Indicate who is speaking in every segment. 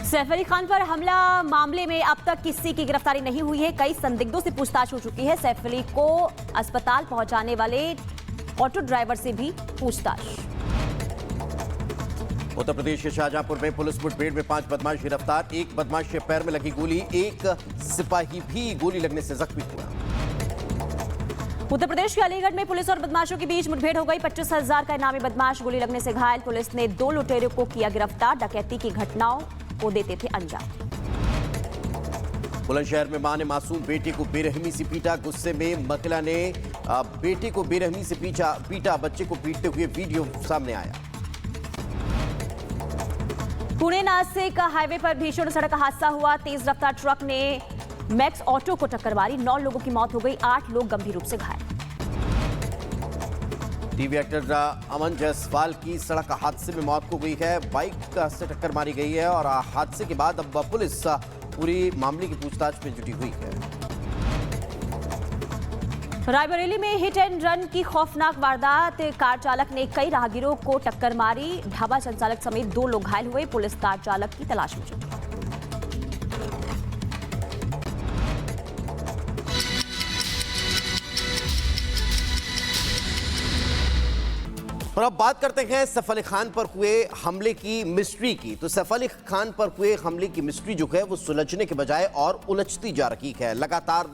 Speaker 1: सैफ अली खान पर हमला मामले में अब तक किसी की गिरफ्तारी नहीं हुई है। कई संदिग्धों से पूछताछ हो चुकी है। सैफ अली को अस्पताल पहुंचाने वाले ऑटो ड्राइवर से भी पूछताछ।
Speaker 2: उत्तर प्रदेश के शाहजहांपुर में पुलिस मुठभेड़ में 5 बदमाश गिरफ्तार। एक बदमाश के पैर में लगी गोली, एक सिपाही भी गोली लगने से जख्मी हुआ।
Speaker 1: उत्तर प्रदेश के अलीगढ़ में पुलिस और बदमाशों के बीच मुठभेड़ हो गई। 25,000 का इनामी बदमाश गोली लगने से घायल। पुलिस ने 2 लुटेरों को किया गिरफ्तार। डकैती की घटनाओं को देते थे अंजाम।
Speaker 2: बुलंदशहर में मां ने मासूम बेटे को बेरहमी से पीटा। गुस्से में महिला ने बेटे को बेरहमी से पीटा। बच्चे को पीटते हुए वीडियो सामने आया।
Speaker 1: पुणे नासिक हाईवे पर भीषण सड़क हादसा हुआ। तेज रफ्तार ट्रक ने मैक्स ऑटो को टक्कर मारी। 9 लोगों की मौत हो गई, 8 लोग गंभीर रूप से घायल।
Speaker 2: टीवी एक्टर अमन जायसवाल की सड़क हादसे में मौत हो गई है। बाइक से टक्कर मारी गई है और हादसे के बाद अब पुलिस पूरी मामले की पूछताछ में जुटी हुई है।
Speaker 1: रायबरेली में हिट एंड रन की खौफनाक वारदात। कार चालक ने कई राहगीरों को टक्कर मारी। ढाबा संचालक समेत 2 लोग घायल हुए। पुलिस कार चालक की तलाश में जुटी।
Speaker 2: और अब बात करते हैं सैफ अली खान पर हुए हमले की मिस्ट्री की। तो सैफ अली खान पर हुए हमले की मिस्ट्री जो है वो सुलझने के बजाय और उलझती जा रही है। लगातार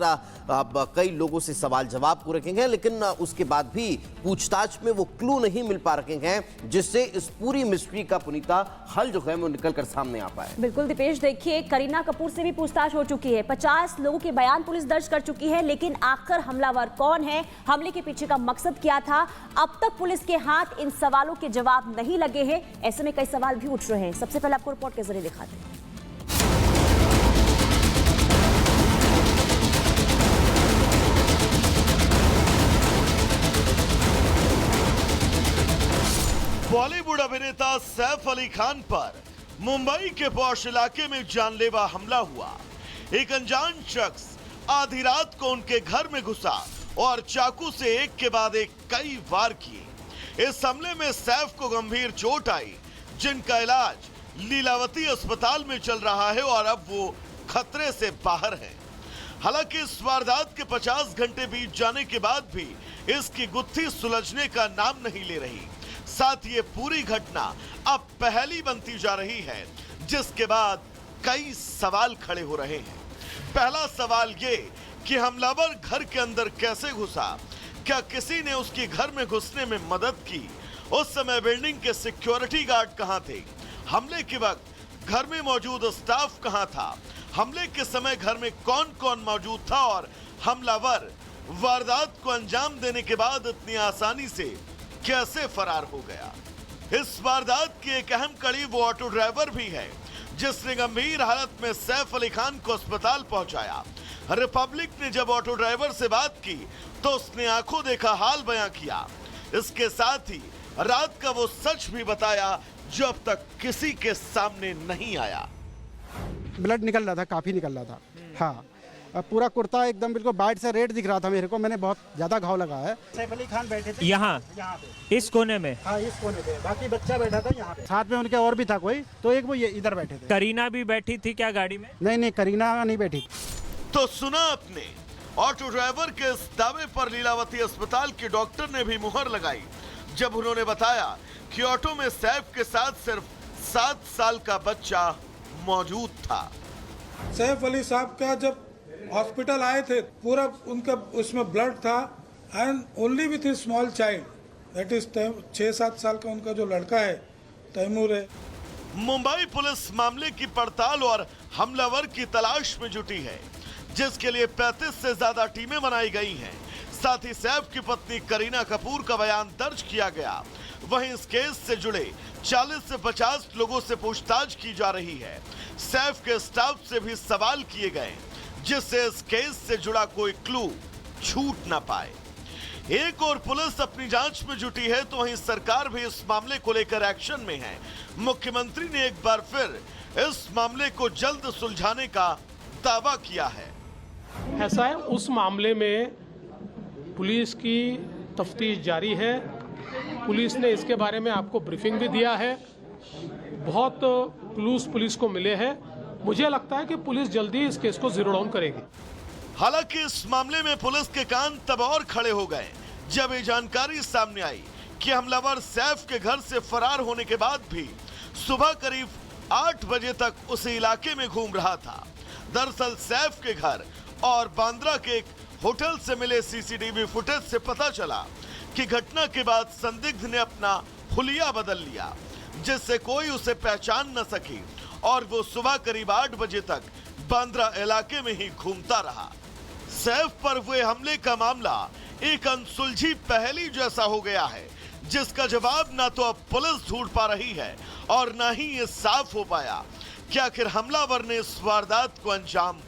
Speaker 2: कई लोगों से सवाल जवाब हो रखे हैं, लेकिन उसके बाद भी पूछताछ में वो क्लू नहीं मिल पा रहे हैं जिससे इस पूरी मिस्ट्री का पुनीता हल जो है वो निकल कर सामने आ पाए।
Speaker 1: बिल्कुल दीपेश, देखिए करीना कपूर से भी पूछताछ हो चुकी है। 50 लोगों के बयान पुलिस दर्ज कर चुकी है, लेकिन आखिर हमलावर कौन है, हमले के पीछे का मकसद क्या था, अब तक पुलिस के हाथ इन सवालों के जवाब नहीं लगे हैं। ऐसे में कई सवाल भी उठ रहे हैं। सबसे पहले आपको रिपोर्ट के जरिए दिखाते हैं।
Speaker 3: बॉलीवुड अभिनेता सैफ अली खान पर मुंबई के पॉश इलाके में जानलेवा हमला हुआ। एक अनजान शख्स आधी रात को उनके घर में घुसा और चाकू से एक के बाद एक कई वार किए। इस हमले में सैफ को गंभीर चोट आई, जिनका इलाज लीलावती अस्पताल में चल रहा है और अब वो खतरे से बाहर हैं। हालांकि इस वारदात के 50 घंटे बीत जाने के बाद भी इसकी गुत्थी सुलझने का नाम नहीं ले रही। साथ ही ये पूरी घटना अब पहेली बनती जा रही है, जिसके बाद कई सवाल खड़े हो रहे हैं। पहला सवाल ये कि हमलावर घर के अंदर कैसे घुसा? क्या किसी ने उसके घर में घुसने में मदद की? उस समय बिल्डिंग के सिक्योरिटी गार्ड कहां थे? हमले के वक्त घर में मौजूद स्टाफ कहां था? हमले के समय घर में कौन कौन मौजूद था और हमलावर वारदात को अंजाम देने के बाद इतनी आसानी से कैसे फरार हो गया? इस वारदात की एक अहम कड़ी वो ऑटो ड्राइवर भी है, जिसने गंभीर हालत में सैफ अली खान को अस्पताल पहुंचाया। रिपब्लिक ने जब ऑटो ड्राइवर से बात की तो उसने आंखों देखा हाल बयां किया। इसके साथ ही रात का वो सच भी बताया जो अब तक किसी के सामने नहीं आया।
Speaker 4: ब्लड निकल रहा था, काफी निकल रहा था। हाँ, अब पूरा कुर्ता एकदम बिल्कुल बाइट से रेड दिख रहा था मेरे को। मैंने बहुत ज्यादा घाव लगा है।
Speaker 5: सैफ अली खान बैठे थे
Speaker 4: यहाँ
Speaker 5: पे,
Speaker 4: इस कोने में।
Speaker 5: हाँ, इस कोने पे। बाकी बच्चा बैठा था यहाँ पे।
Speaker 4: साथ में उनके और भी था कोई, तो एक वो ये इधर बैठे थे।
Speaker 6: करीना भी बैठी थी क्या गाड़ी में?
Speaker 4: नहीं, करीना नहीं बैठी।
Speaker 3: तो सुना आपने, ऑटो ड्राइवर के इस दावे पर लीलावती अस्पताल के डॉक्टर ने भी मुहर लगाई, जब उन्होंने बताया कि ऑटो में सैफ के साथ सिर्फ 7 साल का बच्चा मौजूद था।
Speaker 7: सैफ अली साहब का जब हॉस्पिटल आए थे, पूरा उनका उसमें ब्लड था and only with his small child, that is 6-7 साल का उनका जो लड़का है तैमूर है।
Speaker 3: मुंबई पुलिस मामले की पड़ताल और हमलावर की तलाश में जुटी है, जिसके लिए 35 से ज्यादा टीमें बनाई गई हैं। साथ ही सैफ की पत्नी करीना कपूर का बयान दर्ज किया गया। वहीं इस केस से जुड़े 40 से 50 लोगों से पूछताछ की जा रही है। सैफ के स्टाफ से भी सवाल किए गए, जिससे इस केस से जुड़ा कोई क्लू छूट ना पाए। एक और पुलिस अपनी जांच में जुटी है, तो वहीं सरकार भी इस मामले को लेकर एक्शन में है। मुख्यमंत्री ने एक बार फिर इस मामले को जल्द सुलझाने का दावा किया है।
Speaker 8: ऐसा है, उस मामले में पुलिस की तफ्तीश जारी है। पुलिस ने इसके बारे में आपको ब्रीफिंग भी दिया है। बहुत क्लूज पुलिस को मिले हैं। मुझे लगता है कि पुलिस जल्दी इस केस को जीरो डाउन करेगी।
Speaker 3: हालांकि इस मामले में पुलिस के कान तब और खड़े हो गए जब ये जानकारी सामने आई कि हमलावर सैफ के घर से फरार होने के बाद भी सुबह करीब 8 बजे तक उसी इलाके में घूम रहा था। दरअसल सैफ के घर और बांद्रा के एक होटल से मिले सीसीटीवी फुटेज से पता चला कि घटना के बाद संदिग्ध ने अपना हुलिया बदल लिया, जिससे कोई उसे पहचान न सकी और वो सुबह करीब 8 बजे तक बांद्रा इलाके में ही घूमता रहा। सैफ पर हुए हमले का मामला एक अनसुलझी पहेली जैसा हो गया है, जिसका जवाब ना तो अब पुलिस ढूंढ पा रही है और ना ही ये साफ हो पाया कि आखिर हमलावर ने इस वारदात को अंजाम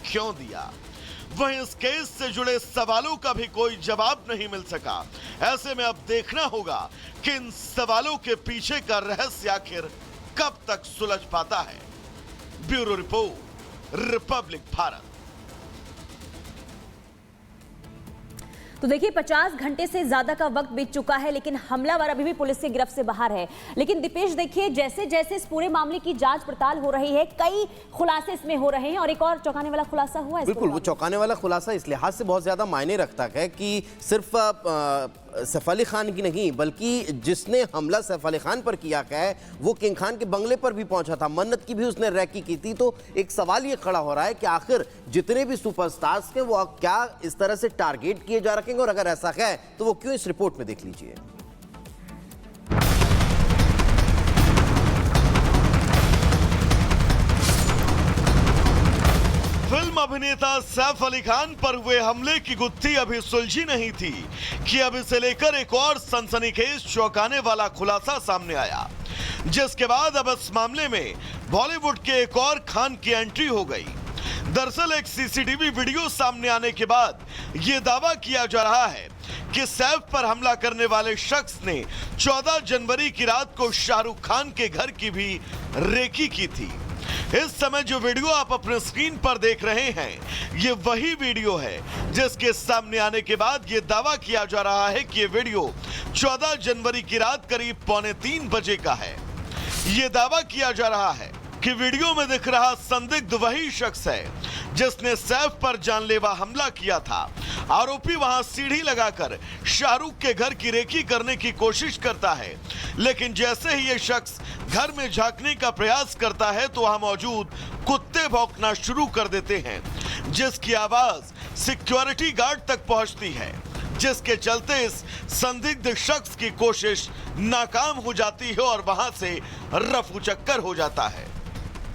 Speaker 3: क्यों दिया। वहीं इस केस से जुड़े सवालों का भी कोई जवाब नहीं मिल सका। ऐसे में अब देखना होगा कि इन सवालों के पीछे का रहस्य आखिर कब तक सुलझ पाता है। Bureau report, Republic Bharat.
Speaker 1: तो देखिए 50 घंटे से ज्यादा का वक्त बीत चुका है, लेकिन हमलावर अभी भी पुलिस की गिरफ्त से बाहर है। लेकिन दीपेश देखिए, जैसे जैसे इस पूरे मामले की जांच पड़ताल हो रही है, कई खुलासे इसमें हो रहे हैं और एक और चौंकाने वाला खुलासा हुआ है।
Speaker 2: बिल्कुल, वो चौंकाने वाला खुलासा इस लिहाज से बहुत ज्यादा मायने रखता है कि सिर्फ सैफ अली खान की नहीं, बल्कि जिसने हमला सैफ अली खान पर किया है वो किंग खान के बंगले पर भी पहुंचा था, मन्नत की भी उसने रैकी की थी। तो एक सवाल ये खड़ा हो रहा है कि आखिर जितने भी सुपरस्टार्स हैं वो क्या इस तरह से टारगेट किए जा रखेंगे, और अगर ऐसा है तो वो क्यों? इस रिपोर्ट में देख लीजिए।
Speaker 3: फिल्म अभिनेता सैफ अली खान पर हुए हमले की गुत्थी अभी सुलझी नहीं थी कि अब इसे लेकर एक और सनसनीखेज चौंकाने वाला खुलासा सामने आया, जिसके बाद अब इस मामले में बॉलीवुड के एक और खान की एंट्री हो गई। दरअसल एक सीसीटीवी वीडियो सामने आने के बाद यह दावा किया जा रहा है कि सैफ पर हमला करने वाले शख्स ने 14 जनवरी की रात को शाहरुख खान के घर की भी रेकी की थी। इस समय जो वीडियो आप अपने स्क्रीन पर देख रहे हैं, ये वही वीडियो है जिसके सामने आने के बाद ये दावा किया जा रहा है कि ये वीडियो 14 जनवरी की रात करीब 2:45 बजे का है। ये दावा किया जा रहा है कि वीडियो में दिख रहा संदिग्ध वही शख्स है जिसने सैफ पर जानलेवा हमला किया था। आरोपी वहां सीढ़ी लगाकर शाहरुख के घर की रेकी करने की कोशिश करता है, लेकिन जैसे ही ये शख्स घर में झांकने का प्रयास करता है तो वहां मौजूद कुत्ते भौंकना शुरू कर देते हैं, जिसकी आवाज सिक्योरिटी गार्ड तक पहुंचती है, जिसके चलते इस संदिग्ध शख्स की कोशिश नाकाम हो जाती है और वहां से रफू चक्कर हो जाता है।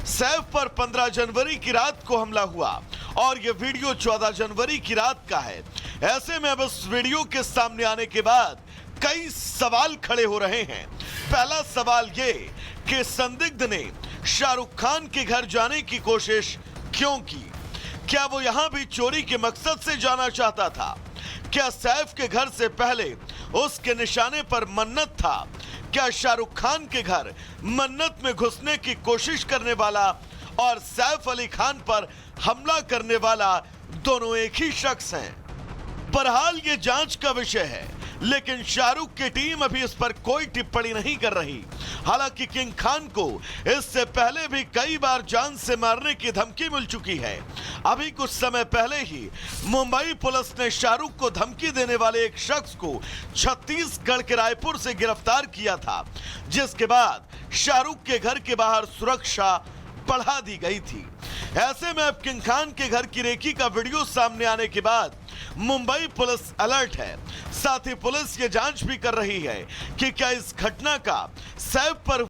Speaker 3: सैफ पर 15 जनवरी की रात को हमला हुआ और यह वीडियो 14 जनवरी की रात का है। ऐसे में अब इस वीडियो के सामने आने के बाद कई सवाल खड़े हो रहे हैं। पहला सवाल ये कि संदिग्ध ने शाहरुख खान के घर जाने की कोशिश क्यों की? क्या वो यहां भी चोरी के मकसद से जाना चाहता था? क्या सैफ के घर से पहले उसके निशाने पर मन्नत था? क्या शाहरुख खान के घर मन्नत में घुसने की कोशिश करने वाला और सैफ अली खान पर हमला करने वाला दोनों एक ही शख्स हैं? बहरहाल ये जांच का विषय है, लेकिन शाहरुख की टीम अभी इस पर कोई टिप्पणी नहीं कर रही। हालांकि किंग खान को इससे पहले भी कई बार जान से मारने की धमकी मिल चुकी है। अभी कुछ समय पहले ही मुंबई पुलिस ने शाहरुख को धमकी देने वाले एक शख्स को छत्तीसगढ़ के रायपुर से गिरफ्तार किया था, जिसके बाद शाहरुख के घर के बाहर सुरक्षा बढ़ा दी गई थी। ऐसे में अब किंग खान के घर की रेकी का वीडियो सामने आने के बाद मुंबई पुलिस अलर्ट है। साथ ही पुलिस ये जांच भी कर रही है कि क्या इस घटना का सैफ पर